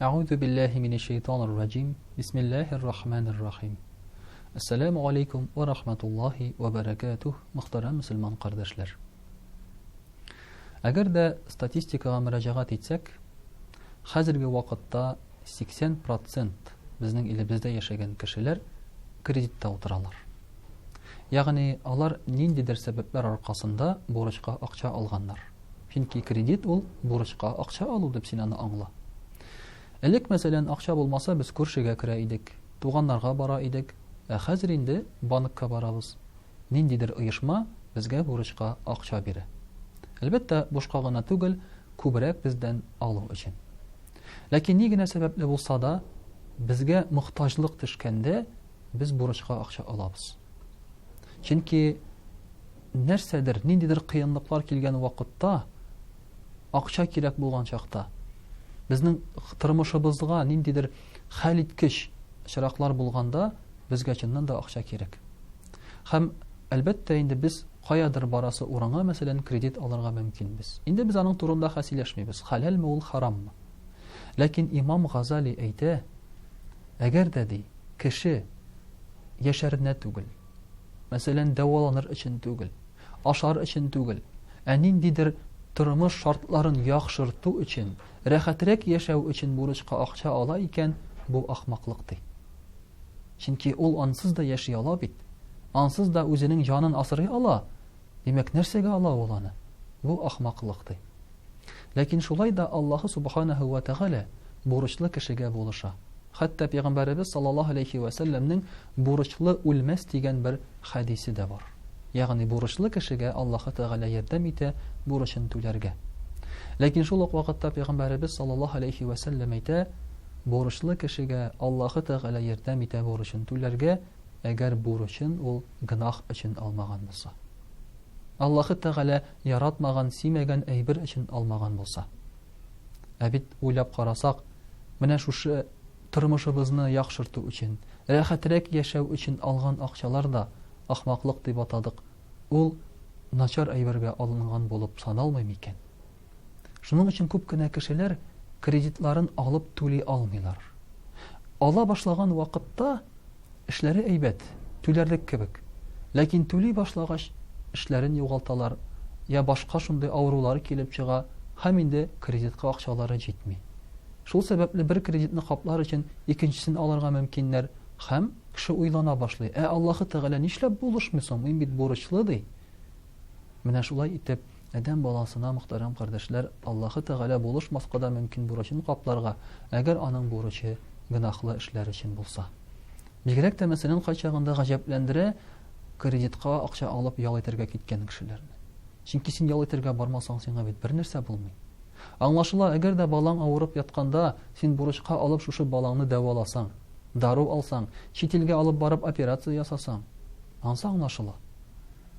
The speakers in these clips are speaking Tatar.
أعوذ بالله من الشيطان الرجيم بسم الله الرحمن الرحيم Assalamu alaikum wa rahmatullahi wa barakatuh muhtaram musulmon qardoshlar. Agarda statistikaga murojaat etsek, hozirgi vaqtda 80% bizning elimizda yashagan kishilar kreditda o'tiralar. Ya'ni ular nindidir sabablar orqasida borchga aqcha olganlar. Chunki kredit ul borchga aqcha olу deb sinani angla. Элек мәсәлән aqcha булмаса biz күршегә керә идек, туганнарга бара идек. Хәзер инде банкка барабыз. Ниндидер оешма безгә бурычка акча бирә. Әлбәттә, бушка гына түгел, күбрәк бездән алу өчен. Ләкин ни генә сәбәпле булса да, безгә мохтаҗлык төшкәндә без бурычка акча алабыз. Чөнки нәрсәдер, ниндидер кыенлыклар килгән вакытта акча кирәк булган чакта безнең тормышыбызга ниндидер хәл иткеч чираклар булганда безгә чыннан да акча кирәк. Һәм әлбәттә инде без каядыр барасы урынга мәсәлән кредит алырга мөмкинбез. Инде без аның турында хәсиләшмибез. Халалмы ул хараммы? Ләкин Имам Газали әйтә, әгәр дә ди кеше яшәренә түгел, мәсәлән дәваланыр өчен түгел, ашар өчен түгел, ниндидер тормыш шартларын яхшырту өчен, рәхәтрәк яшәү өчен бурычка акча ала икән, бу ахмаклык ди. Чөнки ул ансыз да яши ала бит. Ансыз да үзенең җанын асрый ала. Димәк, нәрсәгә ала ул аны? Бу ахмаклык ди. Ләкин шулай да Аллаһ субханаһу ва тәгалә бурычлы кешегә булыша. Хәтта Пәйгамбәрбез саллаллаһу алейхи ва сәлләмнең бурычлы үлмәс дигән бер хәдисе дә бар. Ягъни бурычлы кешегә Аллаһ тәгалә ярдәм итә бурычын түләргә. Ләкин шул ук вакытта Пәйгамбәрбез саллаллаһу алейхи ва сәлләм әйтә, бурычлы кешегә Аллаһ тәгалә ярдәм итә бурычын түләргә, әгәр бурычын ул гынах өчен алмаган булса. Аллаһ тәгалә яратмаган, симәгән әйбер өчен алмаган булса. Бит уйлап карасак, менә шушы тормышыбызны яхшырту өчен, рәхәтрәк яшәү өчен алган акчалар да ахмаклык дип атадык. Ул начар әйбергә алынган булып саналмый микән? Шуның өчен күп кенә кешеләр кредитларын алып түли алмыйлар. Ала башлаган вакытта эшләре әйбәт, түләрлек кебек. Ләкин түли башлагач эшләрен югалталар, я башка шундый авырулар килеп чыга, һәм инде кредитка акчалары җитми. Шул сәбәпле бер кредитны каплар өчен икенчесен алырга мөмкиннәр, һәм кеше уйлана башлый. Аллаһ тәгалә нишләп булышмый соң? Мин бит бурычлы ди. Менә шулай итеп Адәм баласына мөхтәрәм кардәшләр, Аллаһ тәгалә булышмаска да мөмкин бурычын капларга, әгәр аның бурычы гынахлы эшләр өчен булса. Бигрәк тә мәсәлән кайчагында гаҗәпләндерә кредитка акча алып ял итәргә киткән кешеләрне. Чөнки син ял итәргә бармасаң, сиңа бит бер нәрсә булмый. Аңлашыла, әгәр дә балаң авырып ятканда, син бурычка алып шушы балаңны дәваласаң, дару алсаң, чит илгә алып барып операция ясасаң, ансы аңлашыла.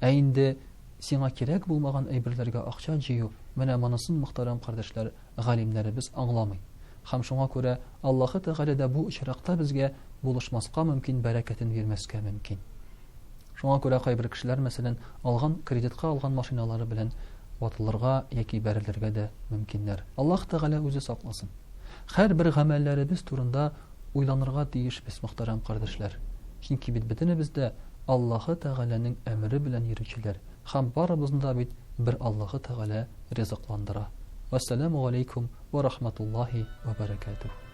Инде сиңа кирәк булмаган әйберләргә акча җыю, менә монысын мөхтәрәм кардәшләр, галимнәребез аңламый. Һәм шуңа күрә Аллаһ тәгалә дә бу очракта безгә булышмаска мөмкин, бәрәкәтен бирмәскә мөмкин. Шуңа күрә кайбер кешеләр мәсәлән алган кредитка алган машиналары белән ватылырга яки бәрелергә дә мөмкиннәр. Аллаһ тәгалә үзе сакласын. Һәрбер гамәлләребез турында уйланырга тиешбез, мөхтәрәм кардәшләр. Чөнки бит бөтенебез дә Аллаһ тәгаләнең әмере белән йөрүчеләр. Һәм барыбызны да бит бер Аллаһ тәгалә ризыкландыра. Вассаламу алейкум ва рахматуллаһи ва баракатуһ.